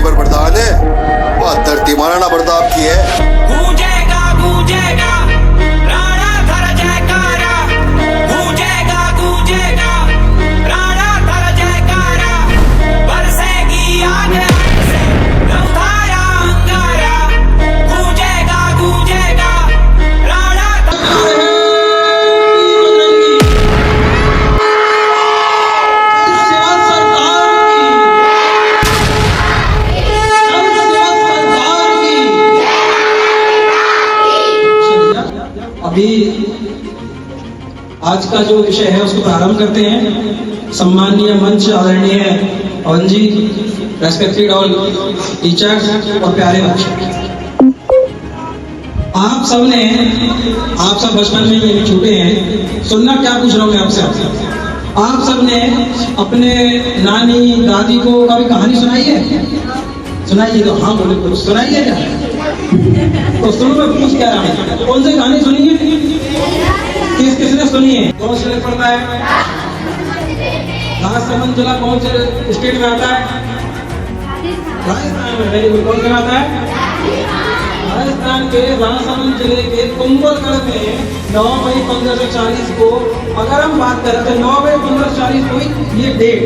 पर प्रधान है, वह धरती महाराणा प्रताप की है। गूंजेगा गूंजेगा राणा धर जयकारा, गूंजेगा गूंजेगा राणा धर जयकारा, बरसेगी आग से रौदाया अंगारा, गूंजेगा गूंजेगा राणा अभी आज का जो विषय है उसको प्रारंभ करते हैं। सम्माननीय मंच आदरणीय पवन जी, रेस्पेक्टेड ऑल टीचर्स और प्यारे बच्चे, आप सब बचपन में ये छूटे हैं। सुनना क्या पूछ रहा हूँ मैं आपसे। आप सबने अपने नानी दादी को कभी कहानी सुनाई है? सुनाइए तो हाँ बोले, कुछ सुनाइए क्या? तो सुनो, मैं पूछ क्या रहा है, कौन सी कहानी सुनी है? किसने सुनी है? कौन से पढ़ता है? राजसमंद जिला कौन से स्टेट में आता है? राजस्थान में। Very good. कौन से आता है? राजस्थान के राजसमंद जिले के कुंभलगढ़ में 9 मई 1540 को, अगर हम बात करें तो 9 मई 1540 को ये डेट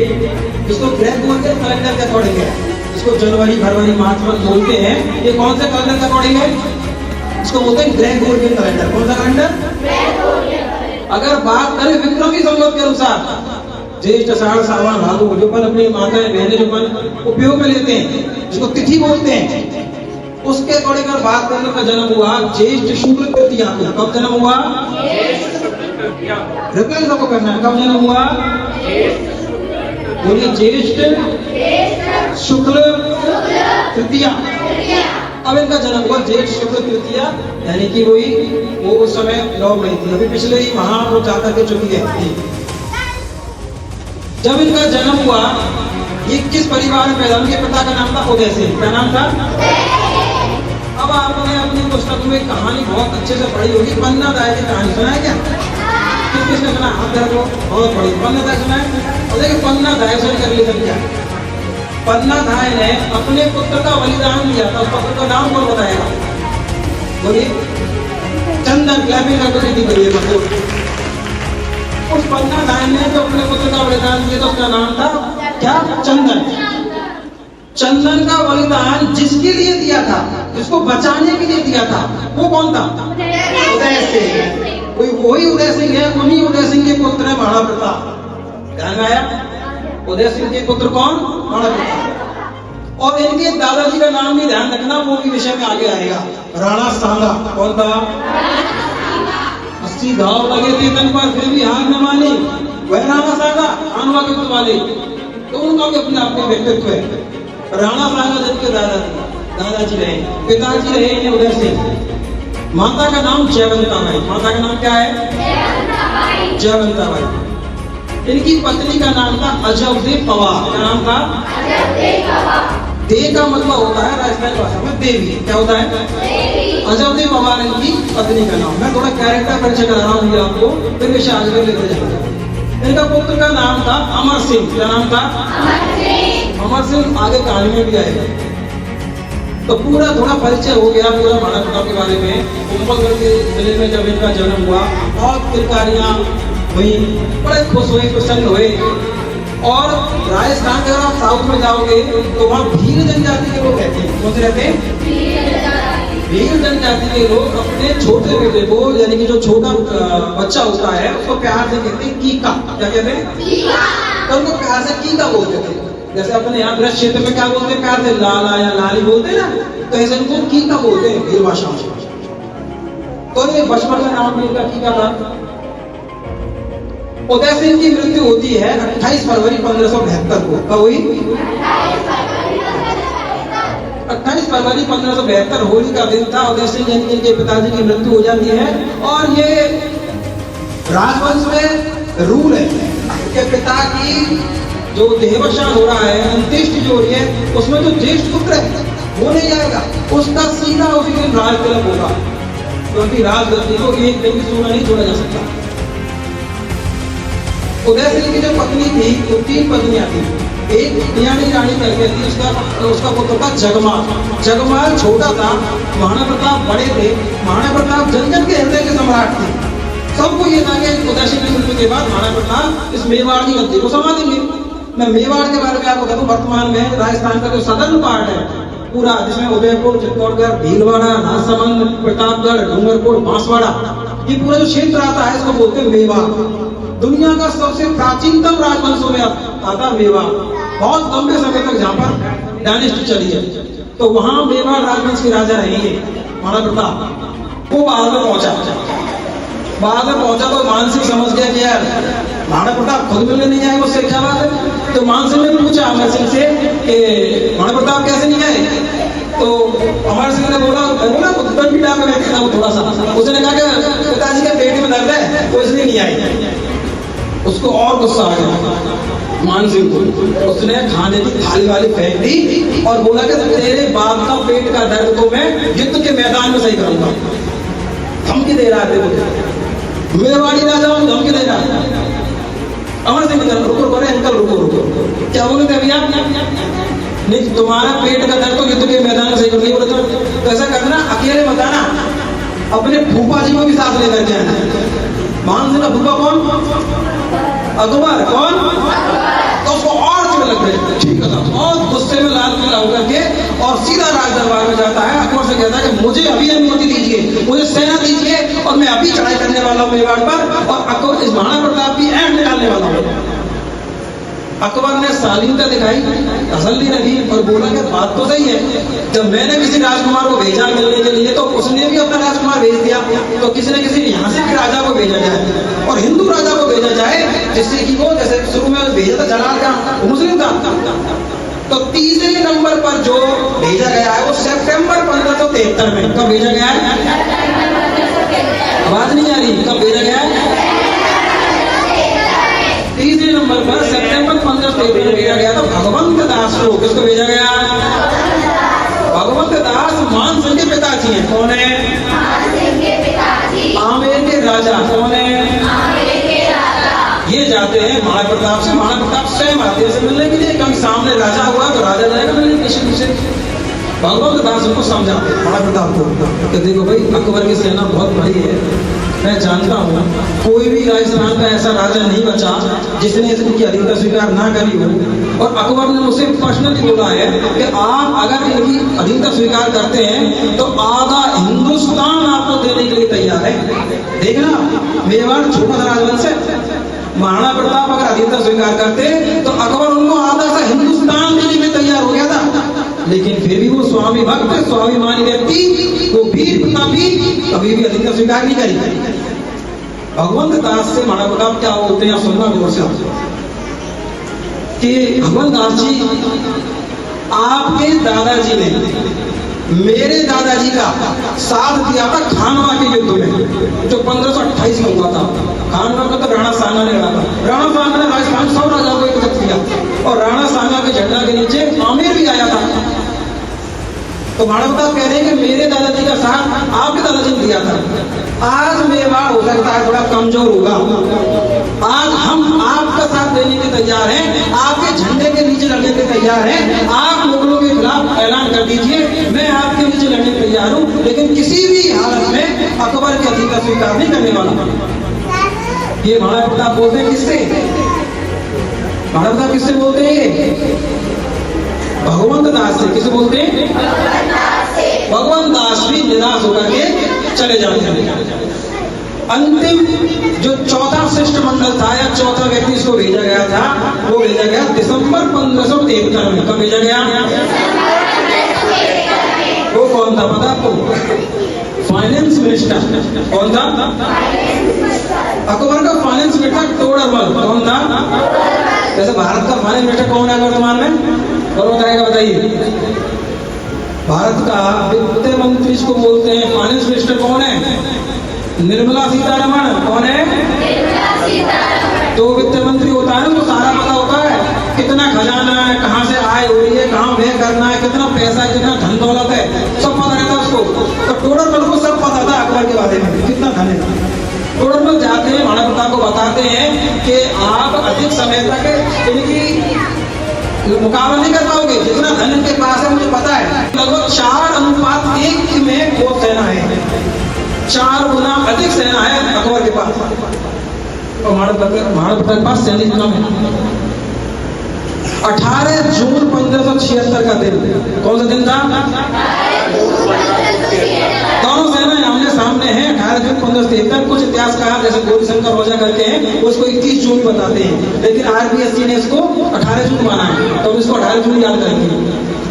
इसको ग्रेगोरियन कैलेंडर के अकॉर्डिंग है। इसको जनवरी, फरवरी, मार्च में बोलते हैं। ये कौन से कैलेंडर के अकॉर्डिंग है? इसको बोलते हैं ग्रेगोरियन कैलेंडर। कौन सा कैलेंडर? अगर बात करें विक्रमी संवत के अनुसार, ज्येष्ठ, आषाढ़, सावन, भादो, जो अपन अपनी माताएं बहनें जो अपन उपयोग में लेते हैं, जिसको तिथि बोलते हैं, उसके अकॉर्डिंग अगर बात करें का जन्म हुआ ज्येष्ठ शुक्ल तृतीया को। कब जन्म हुआ? रिप्लाई सबको करना है। कब जन्म हुआ? बोलिए, ज्येष्ठ शुक्ल तृतीया। अब इनका जन्म हुआ ज्येष्ठ शुक्ल तृतीया, यानी कि वो उस समय 9 मई थी। अभी पिछले ही वहां वो जाकर के चुकी है। जब इनका जन्म हुआ, ये किस परिवार में पैदा? उनके पिता का नाम था उदय सिंह। क्या नाम था? अब आपने अपनी पुस्तक में कहानी बहुत अच्छे से पढ़ी होगी, पन्ना दाय की कहानी। सुना है क्या? किसने सुना? हाथ धर को। बहुत पढ़ी। पन्ना दाय सुना है? और देखिए, पन्ना दाय से कर लिया क्या? पन्ना दाय ने अपने पुत्र का बलिदान दिया था। उस पुत्र का नाम कौन बताएगा? बोलिए। चंदन। क्लैपिंग करके सीधी करिए सबको। उस पन्ना दाय ने जो अपने पुत्र का बलिदान दिया था, उसका नाम था क्या? चंदन। चंदन का बलिदान जिसके लिए दिया था, जिसको बचाने के लिए दिया था, वो कौन था? उदय सिंह। वही उदय सिंह है। उन्हीं उदय सिंह के पुत्र है महाराणा प्रताप। ध्यान में आया? उदय सिंह के पुत्र कौन? महाराणा प्रताप। और इनके दादाजी का नाम भी ध्यान रखना, वो भी विषय में आगे आएगा। राणा सांगा। कौन था? 80 घाव लगे थे तन पर, फिर भी हार न मानी, वह राणा सांगा आनवा के वाले। तो उनका भी अपने अपने व्यक्तित्व है। राणा सांगा जिनके दादाजी रहे, पिताजी रहे उदय सिंह। माता का नाम जयवंता बाई। माता का नाम क्या है? जयवंता बाई। इनकी पत्नी का नाम था अजबदेव पवार। क्या नाम था? दे का मतलब होता है राजस्थानी भाषा में देवी। क्या होता है? अजबदेव पवार इनकी पत्नी का नाम। मैं थोड़ा कैरेक्टर परिचय करा रहा हूँ आपको, फिर विषय आगे लेते जाऊंगा। इनका पुत्र का नाम था अमर सिंह। क्या नाम था? अमर सिंह। आगे कहानी में भी आएगा। तो पूरा थोड़ा परिचय हो गया पूरा महाराणा प्रताप के बारे में। कुंभलगढ़ के जिले में जब इनका जन्म हुआ, बहुत किलकारियां हुई, बड़े खुश हुए, प्रसन्न हुए। और राजस्थान के अगर आप साउथ में जाओगे तो वहाँ भील जनजाति के लोग रहते हैं। कौन से रहते हैं? भील जनजाति के लोग अपने छोटे बेटे को, यानी कि जो छोटा बच्चा होता है, उसको प्यार से कहते हैं कीका। क्या कहते हैं? तो उनको प्यार से कीका बोलते थे। जैसे अपने यहाँ ब्रज क्षेत्र में क्या बोलते हैं प्यार से? लाला या लाली बोलते हैं ना, तो ऐसे उनको कीका बोलते हैं भील भाषा में। तो ये बचपन का नाम भी इनका कीका था। उदय सिंह की मृत्यु होती है 28 फरवरी 1572 को। कब हुई? 28 फरवरी 1572, होली का दिन था। उदय सिंह यानी इनके पिताजी की मृत्यु हो जाती है। और ये राजवंश में रूल है कि पिता की जो देहावसान हो रहा है, अंत्येष्टि जो हो रही है, उसमें जो ज्येष्ठ पुत्र है वो नहीं जाएगा, उसका सीधा उसी दिन राज तिलक होगा। क्योंकि राजगद्दी को एक दिन भी सोना नहीं छोड़ा जा सकता। उदय सिंह की जो पत्नी थी, वो 3 पत्नियां थी। एक पियानी रानी करके थी, उसका पुत्र था जगमाल। जगमाल छोटा था, महाराणा प्रताप बड़े थे। महाराणा प्रताप जन जन के हृदय के सम्राट थे। सबको ये था कि उदासी की मृत्यु के बाद महाराणा प्रताप इस मेवाड़ की गद्दी को संभाल देंगे। मैं मेवाड़ के बारे में आपको बता दूं, वर्तमान में राजस्थान का जो सदर्न पार्ट है पूरा, जिसमें उदयपुर, चित्तौड़गढ़, भीलवाड़ा, राजसमंद, प्रतापगढ़, डूंगरपुर, बांसवाड़ा, ये पूरा जो क्षेत्र आता है इसको बोलते हैं मेवाड़। दुनिया का सबसे प्राचीनतम राजवंशों में आता मेवाड़, बहुत लंबे समय तक जहाँ पर डायनेस्टी चली है। तो वहां मेवाड़ राजवंश के राजा रहेंगे महाराणा प्रताप। वो बहादुर पहुंचा तो मानसिंह समझ गया कि यार महाराणा प्रताप खुद मिलने नहीं आए, उससे क्या बात है। तो मानसिंह ने पूछा अमर सिंह से कि महाराणा प्रताप कैसे नहीं आए। तो अमर सिंह ने बोला उत्तर पीड़ा में मैं कहता हूँ थोड़ा सा। उसने कहा कि पिताजी के पेट में दर्द है तो इसलिए नहीं आए। उसको और गुस्सा आ गया मानसिंह को। उसने खाने की थाली वाली फेंक दी और बोला कि तेरे बाप का पेट का दर्द को मैं युद्ध के मैदान में सही करूंगा। धमकी दे रहा है, मेवाड़ी राजा हूं, धमकी दे रहा है। अमर सिंह रुको अंकल रुको, क्या बोले थे अभी आप? नहीं, तुम्हारा पेट का दर्द तो युद्ध के मैदान में सही करूंगी। बोले तो ऐसा करना, अकेले बताना, अपने फूफा जी को भी साथ लेकर के आना। मानसिंह का फूफा कौन? अकबर। कौन? तो उसको और चोट लग गई। ठीक है, बहुत गुस्से में लाल किला होकर के और सीधा राज दरबार में जाता है। अकबर से कहता है कि मुझे अभी अनुमति दीजिए, मुझे सेना दीजिए और मैं अभी चढ़ाई करने वाला हूँ मेवाड़ पर, और अकबर इस महाराणा प्रताप की ऐंठ निकालने वाला हूँ। अकबर ने शालीनता दिखाई, तसल्ली रखी और बोला कि बात तो सही है। जब मैंने किसी राजकुमार को भेजा मिलने के लिए तो उसने भी अपना राजकुमार भेज दिया, तो किसी न किसी यहाँ से भी राजा को भेजा जाए और हिंदू राजा को भेजा जाए, जिससे कि वो जैसे शुरू में भेजा था जलाल का, वो मुस्लिम था। तो तीसरे नंबर पर जो भेजा गया है वो सितंबर 1573 में। कब भेजा गया है? आवाज नहीं आ रही, कब भेजा गया है? तीसरे नंबर पर सितंबर 1573 भेजा गया था भगवंत दास को। किसको भेजा गया? भगवंत दास मानसिंह के पिताजी हैं। कौन है? आमेर के राजा। कौन है? ये जाते हैं महाराणा प्रताप से। महाराणा प्रताप स्वयं आते हैं मिलने के लिए, क्योंकि सामने राजा हुआ तो राजा जाएगा मिलने किसी से। भगवंत दास उनको समझाते महाराणा प्रताप को कि देखो भाई, अकबर की सेना बहुत बड़ी है, मैं जानता हूँ कोई भी राजस्थान का ऐसा राजा नहीं बचा जिसने इनकी अधीनता स्वीकार ना करी हो। और अकबर ने मुझसे पर्सनली बोला है कि आप अगर इनकी अधीनता स्वीकार करते हैं तो आधा हिंदुस्तान आपको देने के लिए तैयार है। देखना, मेवाड़ छोटा राजवंश है। महाराणा प्रताप अगर अधीनता स्वीकार करते तो अकबर उनको आधा सा हिंदुस्तान देने के लिए तैयार हो गया था। लेकिन फिर भी वो स्वामी भक्त, स्वाभिमानी व्यक्ति, वो वीर प्रतापी कभी भी अधीनता स्वीकार नहीं करी। भगवंत दास से महाराणा प्रताप क्या बोलते हैं, सुनना गौर से कि भगवंत दास जी, आपके दादाजी ने मेरे दादाजी का साथ दिया था खानवा के युद्ध में, जो 1528 में हुआ था। खानवा का तो राणा सांगा ने लड़ा था। राणा सांगा ने राजस्थान 100 राजाओं को एकत्रित किया और राणा सांगा के झंडा के नीचे आमेर भी आया था। तो महाराणा प्रताप कह रहे हैं कि मेरे दादाजी का साथ आपके दादाजी ने दिया था। आज मेवाड़ हो सकता है थोड़ा कमजोर होगा, आज हम आपका साथ देने के तैयार हैं, आपके झंडे के नीचे लड़ने के तैयार हैं। आप मुगलों के खिलाफ ऐलान कर दीजिए, मैं आपके नीचे लड़ने के तैयार हूँ, लेकिन किसी भी हालत में अकबर की अधीनता स्वीकार नहीं करने वाला। ये महाराणा प्रताप बोलते हैं किससे? महाराणा प्रताप किससे बोलते हैं? भगवंत दास से। किसे बोलते हैं? भगवंत दास भी निराश होकर के चले जाते हैं। अंतिम जो चौथा शिष्टमंडल था या चौथा व्यक्ति इसको भेजा गया था, वो भेजा गया दिसंबर 1573 में। कब भेजा गया? वो कौन था पता आपको? Finance minister. कौन था? अकबर का फाइनेंस मिनिस्टर तोड़रमल। कौन था? जैसे भारत का फाइनेंस मिनिस्टर कौन है वर्तमान में? और बताएगा, बताइए। भारत का वित्त मंत्री इसको बोलते हैं। फाइनेंस मिनिस्टर कौन है? निर्मला सीतारमण। कौन है? तो वित्त मंत्री होता है ना, तो सारा पता होता है कितना खजाना है, कहाँ से आय हो रही है, कहाँ व्यय करना है, कितना पैसा है, कितना धन दौलत है, सब पता रहता है उसको। तो टोडरमल को सब पता था अकबर के बारे में, कितना धन है। टोडरमल जाते हैं महाराणा प्रताप को बताते हैं कि आप अधिक समय तक इनकी मुकाबला नहीं कर पाओगे। जितना धन इनके पास है मुझे पता है, लगभग 4:1 में वो सेना है, 4 गुना अधिक सेना है अकबर के पास और महाराणा प्रताप के पास सैनिक कम है। 18 जून 1576 का दिन, कौन सा दिन था? दोनों सेनाएं आमने सामने हैं। 18 जून 1573। कुछ इतिहासकार जैसे गौरीशंकर रोजा करते हैं उसको 21 जून बताते हैं, लेकिन आरबीएससी ने इसको 18 जून माना है, तो इसको 18 जून याद करेंगे।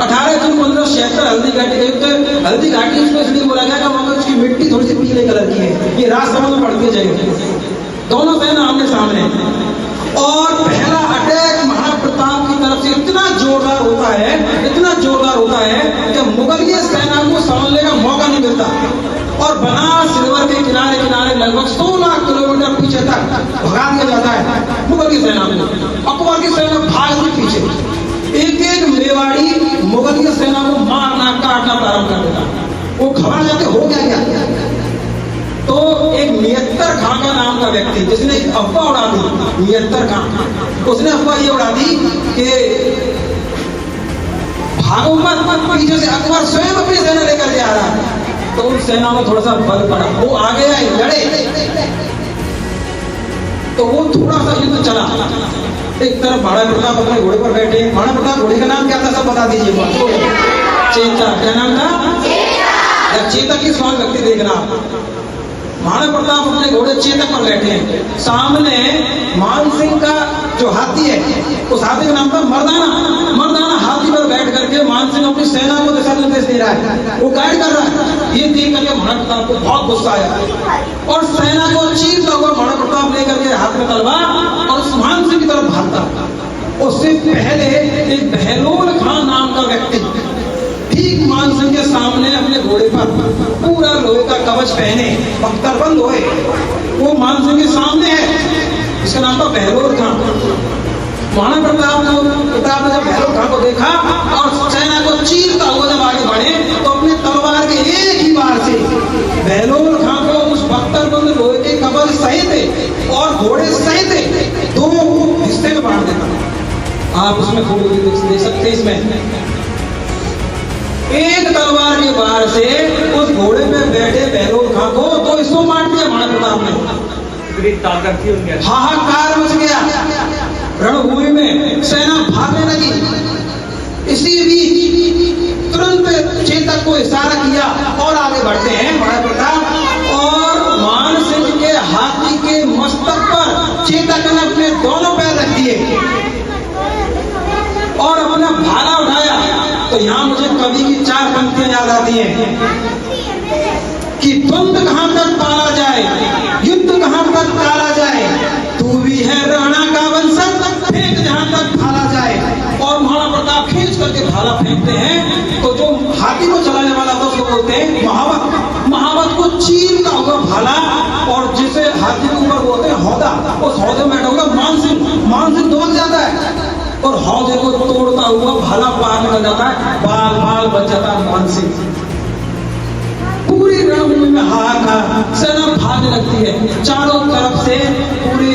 18 जून 1576 हल्दी घाटी के युद्ध। हल्दी घाटी उसको इसलिए बोला गया कि वहां उसकी मिट्टी थोड़ी सी पीले कलर की है, ये राजसभा में पढ़ती जाएगी। दोनों सेना आमने सामने, और पहला अटैक महाराणा प्रताप की तरफ से इतना जोरदार होता है, इतना जोरदार होता है कि मुगलिया सेना को संभलने का मौका नहीं मिलता और बनास रिवर के किनारे किनारे लगभग 16 किलोमीटर पीछे तक भगा दिया जाता है मुगलिया सेना को। अकबर की सेना भागती पीछे, एक मेवाड़ी मुगलिया सेना को मारना काटना प्रारंभ कर देता। वो घबरा जाते, हो गया। तो एक मियत्तर खां का नाम का व्यक्ति जिसने अफवाह उड़ा दी, मियत्तर खां, उसने अफवाह ये उड़ा दी कि भागो मत, पीछे से अकबर स्वयं अपनी सेना लेकर के आ रहा है। तो उस सेना में थोड़ा सा बल पड़ा, वो आगे आए, लड़े, तो वो थोड़ा सा युद्ध चला। एक तरफ महाराणा प्रताप अपने घोड़े पर बैठे। महाराणा प्रताप घोड़े का नाम क्या था सब बता दीजिए। चेता, क्या नाम था? चेतक की स्वान व्यक्ति देखना। महाराणा प्रताप अपने घोड़े चेतक पर बैठे हैं। सामने मान सिंह का जो हाथी है, उस हाथी का नाम था मर्दाना। मर्दाना हाथी पर बैठ करके मान सिंह अपनी सेना को दिशा निर्देश दे रहा है, वो गाइड कर रहा है। ये देख करके महाराणा प्रताप को बहुत गुस्सा आया और सेना को चीरता हुआ महाराणा प्रताप लेकर के हाथ में तलवार और उस मान सिंह की तरफ भागता। उससे पहले एक बहलोल खां नाम का व्यक्ति ठीक मान सिंह के सामने अपने घोड़े पर पूरा लोहे का कवच पहने, बख्तरबंद होए, वो मान सिंह के सामने है। इसका नाम था बहलोल खां। महाराणा प्रताप ने जब बहलोल खां को देखा और सेना को चीरता हुआ जब आगे बढ़े तो अपने तलवार के एक ही बार से बहलोल खां को उस बख्तरबंद लोहे के कवच सहित और घोड़े सहित 2 हिस्से में बांट देता। आप उसमें फोटो देख सकते हैं। इसमें एक तलवार के बार से उस घोड़े पे बैठे बहलोल खां को 2 हिस्सों बांट दिया महाराणा प्रताप ने। हाहाकार मच गया रणभूमि में, सेना भागने लगी। इसी बीच तुरंत चेतक को इशारा किया और आगे बढ़ते हैं महाराणा प्रताप, और मान सिंह के हाथी के मस्तक पर चेतक ने अपने दोनों पैर रख दिए और अपना भाला उठाया। तो यहाँ मुझे कवि की 4 पंक्तियां याद आती हैं कि द्वंद्व कहां तक पाला जाए, युद्ध कहां तक टाला जाए, तू भी है राणा का वंशज, फेंक जहां तक भाला जाए। और महाराणा प्रताप खींच करके भाला फेंकते हैं तो जो हाथी को चलाने वाला था उसको बोलते हैं महावत। महावत को चीरता हुआ भाला, और जिसे हाथी के ऊपर बोलते हैं हौदा, उस हौदे में बैठा हुआ मान सिंह दौड़ जाता है और हौदे को तोड़ता हुआ भाला पार निकल जाता है, बाल बाल बच जाता है मान सिंह। पूरी रणभूमि में हाहाकार, सेना भागने लगती है चारों तरफ से। पूरे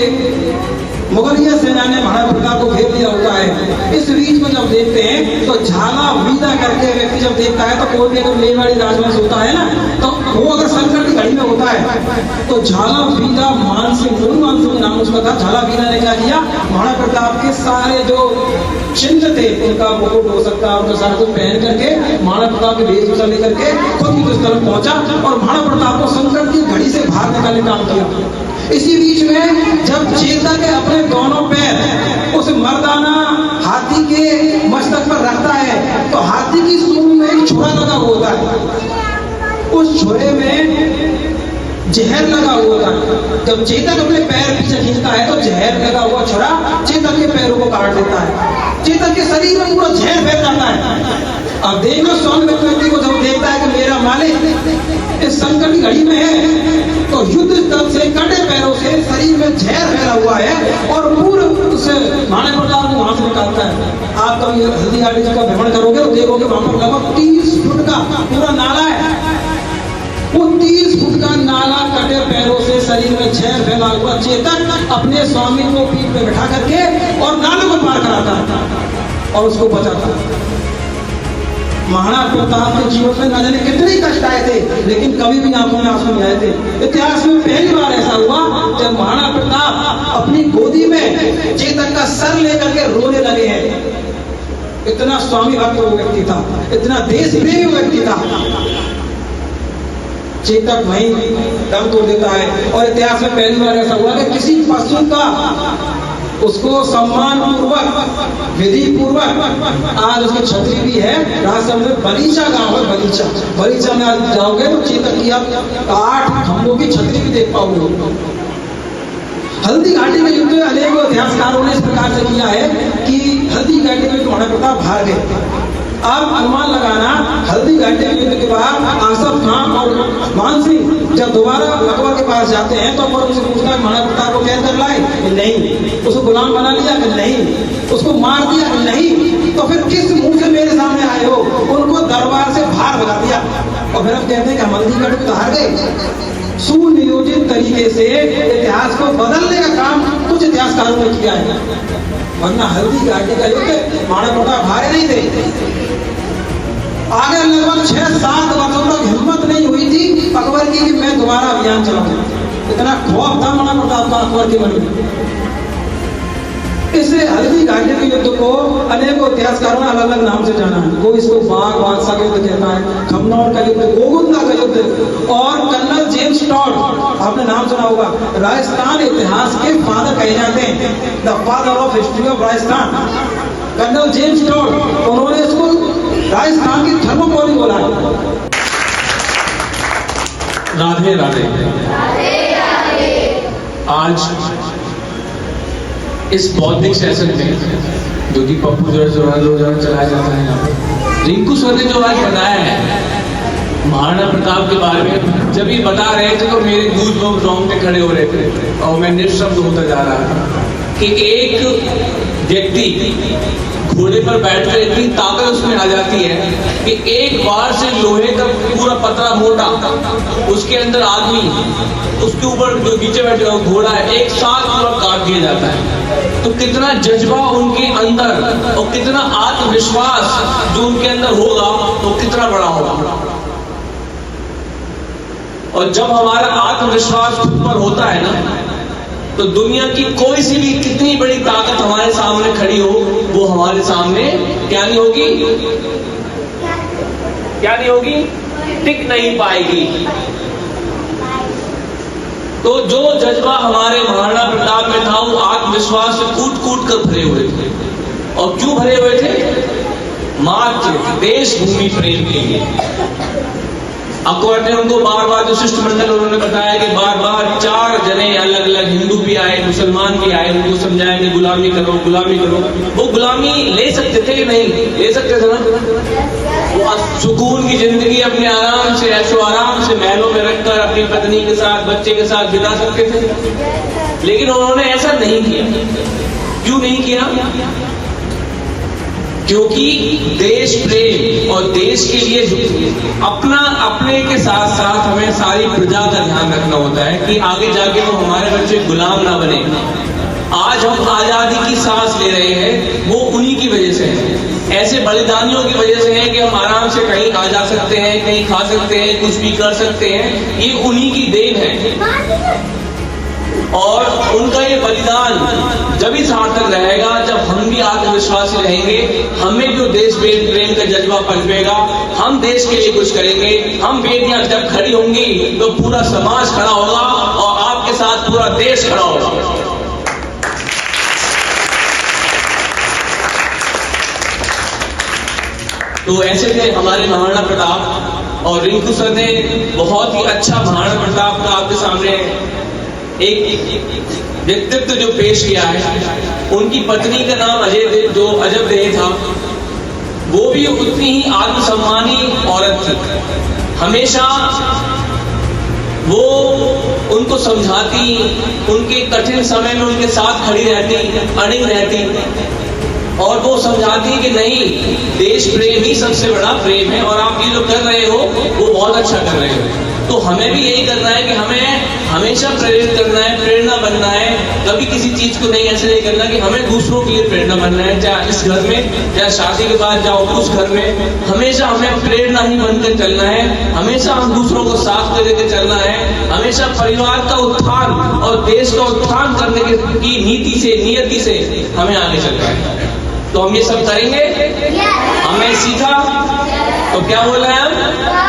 मुगलिया सेना ने महाराणा प्रताप को घेर लिया होता है। इस बीच में जब देखते हैं तो झाला वीदा करके व्यक्ति जब देखता है, तो कोई भी अगर मेवाड़ी राजवंश होता है ना, तो वो अगर संकट की घड़ी में होता है तो झाला वीदा मान सिंह नाम उसका था। झाला वीदा ने क्या किया, महाराणा प्रताप के सारे जो चिन्ह थे, उनका मुकुट हो सकता है, उनका सारा कुछ पहन करके महाराणा प्रताप के वेशभूषा लेकर के खुद ही उस तरफ पहुंचा और महाराणा प्रताप को संकट की घड़ी से बाहर निकालने का काम किया। इसी बीच में जब चेतक अपने दोनों पैर उस मर्दाना हाथी के मस्तक पर रखता है तो हाथी की सूंड में एक छुरा लगा हुआ होता है, उस छुरे में जहर लगा हुआ था। जब चेतक अपने पैर पीछे खींचता है तो जहर लगा हुआ छुरा चेतक के पैरों को काट देता है, चेतक के शरीर में पूरा जहर फैल जाता है। अब देखो स्वामी व्यक्ति को जब देखता है कि मेरा मालिक इस संकट की घड़ी में है, तो युद्ध स्थल से कटे पैरों से शरीर में जहर फैला हुआ है और पूरे उसे महाराणा प्रताप को वहां से निकालता है। आप कभी हल्दी घाटी का भ्रमण करोगे तो देखोगे वहां पर लगभग 30 फुट का पूरा नाला है। वो 30 फुट का नाला कटे पैरों से शरीर में जहर फैला हुआ चेतक अपने स्वामी को पीठ पे बैठा करके और नाले को पार कराता है। और उसको बचाता। महाराणा प्रताप के जीवन में न जाने कितने कष्ट आए थे, लेकिन कभी भी आंखों में आंसू नहीं आए थे। इतिहास में पहली बार ऐसा हुआ जब महाराणा प्रताप अपनी गोदी में चेतक का सर लेकर के रोने लगे हैं। इतना स्वामी भक्त वो व्यक्ति था, इतना देश प्रेमी व्यक्ति था। चेतक वहीं दम तोड़ देता है। और इतिहास में पहली बार ऐसा हुआ कि किसी पशु का उसको सम्मान पूर्वक, विधि पूर्वक, आज उसकी छतरी भी है। राजस्थान में बलीचा गांव है, बलीचा। बलीचा में आज जाओगे तो चेतक की आप 8 खंभों की छतरी भी देख पाओगे। हल्दी घाटी के युद्ध में अनेकों इतिहासकारों ने इस प्रकार से किया है कि हल्दी घाटी में महाराणा प्रताप हार गए। आप अनुमान लगाना, हल्दी घाटी के युद्ध के बाद आसफ खान और मान सिंह जब दोबारा अकबर के पास जाते हैं तो अकबर उनसे पूछता है महाराणा प्रताप को कैद कर लाए? नहीं। उसको गुलाम बना लिया? नहीं। उसको मार दिया? नहीं। तो फिर किस मुंह से मेरे सामने आए हो? उनको दरबार से बाहर भगा दिया। और फिर हम कहते हैं कि हम हल्दी घाटी तो हार गए। सुनियोजित तरीके से इतिहास को बदलने का काम कुछ इतिहासकारों ने किया है, वरना हल्दी घाटी का युद्ध महाराणा प्रताप हारे नहीं थे। आगे लगभग 6-7 वर्षों तक हिम्मत नहीं हुई थी अकबर की कि मैं दोबारा अभियान चलाऊं। इतना खौफ था महाराणा प्रताप का अकबर के मन में। इस हल्दी घाटी के युद्ध को अनेकों इतिहासकारों ने अलग अलग नाम से जाना है। कोई इसको बाघ बादशाह का युद्ध कहता है, खमनौर का युद्ध, गोगुंदा का युद्ध, और कर्नल जेम्स टॉड, आपने नाम सुना होगा, राजस्थान इतिहास के फादर कहे जाते हैं, the father of history of Rajasthan, colonel James Tod. उन्होंने इसको राजस्थान की थर्मोपोली बोला है। राधे राधे। आज इस बौद्धिक सेशन में जो कि पप्पू जो चलाया जाता है, यहाँ पे रिंकू सर ने जो आज बताया है महाराणा प्रताप के बारे में, जब ये बता रहे थे तो मेरे गूज बम्स रोंगटे खड़े हो रहे थे और मैं निःशब्द होता जा रहा था कि एक व्यक्ति घोड़े पर बैठकर इतनी ताकत उसमें आ जाती है कि एक बार से लोहे का पूरा पतला मोटा, उसके अंदर आदमी, उसके ऊपर जो नीचे बैठे हुआ घोड़ा है, एक साथ पूरा काट दिया जाता है। तो कितना जज्बा उनके अंदर और कितना आत्मविश्वास जो उनके अंदर होगा तो कितना बड़ा होगा। और जब हमारा आत्मविश्वास खुद पर होता है ना, तो दुनिया की कोई सी भी कितनी बड़ी ताकत हमारे सामने खड़ी हो, वो हमारे सामने क्या नहीं होगी, क्या नहीं होगी, टिक नहीं पाएगी। तो जो जज्बा हमारे महाराणा प्रताप में था वो आत्मविश्वास से कूट कूट कर भरे हुए थे। और क्यों भरे हुए थे? मात्र देश भूमि प्रेम के लिए। अकबर ने उनको बार बार, जो शिष्टमंडल उन्होंने बताया कि बार बार 4 जने अलग अलग, हिंदू भी आए, मुसलमान भी आए, उनको समझाया कि गुलामी करो, गुलामी करो। वो गुलामी ले सकते थे कि नहीं ले सकते थे ना? वो सुकून की जिंदगी अपने आराम से, ऐशो आराम से महलों में रखकर अपनी पत्नी के साथ, बच्चे के साथ बिता सकते थे, लेकिन उन्होंने ऐसा नहीं किया। क्यों नहीं किया? क्योंकि देश प्रेम और देश के लिए अपने के साथ साथ हमें सारी प्रजा का ध्यान रखना होता है कि आगे जाके वो हमारे बच्चे गुलाम ना बने। आज हम आजादी की सांस ले रहे हैं, वो उन्हीं की वजह से है, ऐसे बलिदानियों की वजह से है कि हम आराम से कहीं आ जा सकते हैं, कहीं खा सकते हैं, कुछ भी कर सकते हैं। ये उन्हीं की देन है और उनका ये बलिदान जब ही सार्थक रहेगा जब हम भी आत्मविश्वासी रहेंगे, हमें जो देश प्रेम का जज्बा पनपेगा, हम देश के लिए कुछ करेंगे। हम बेटियां जब खड़ी होंगी तो पूरा समाज खड़ा होगा और आपके साथ पूरा देश खड़ा होगा। तो ऐसे थे हमारे महाराणा प्रताप, और रिंकू सर ने बहुत ही अच्छा महाराणा प्रताप का आपके सामने एक व्यक्तित्व जो पेश किया है। उनकी पत्नी का नाम अजय देव, जो अजब देह था, वो भी उतनी ही आत्मसम्मानी औरत थी। हमेशा वो उनको समझाती, उनके कठिन समय में उनके साथ खड़ी रहती, अड़िग रहती, और वो समझाती कि नहीं, देश प्रेम ही सबसे बड़ा प्रेम है और आप ये जो कर रहे हो वो बहुत अच्छा कर रहे हो। तो हमें भी यही करना है कि हमें हमेशा प्रेरित करना है, प्रेरणा बनना है। कभी कभी किसी चीज को नहीं ऐसे नहीं करना कि हमें दूसरों के लिए प्रेरणा बनना है, चाहे इस घर में, चाहे शादी के बाद जाओ उस घर में, हमेशा हमें प्रेरणा ही बनकर चलना है, हमेशा हम दूसरों को साथ लेकर चलना है, हमेशा परिवार का उत्थान और देश का उत्थान करने की नीति से, नियति से हमें आगे चलना है। तो हम ये सब करेंगे, हमने सीखा, तो क्या बोल रहे हैं हम?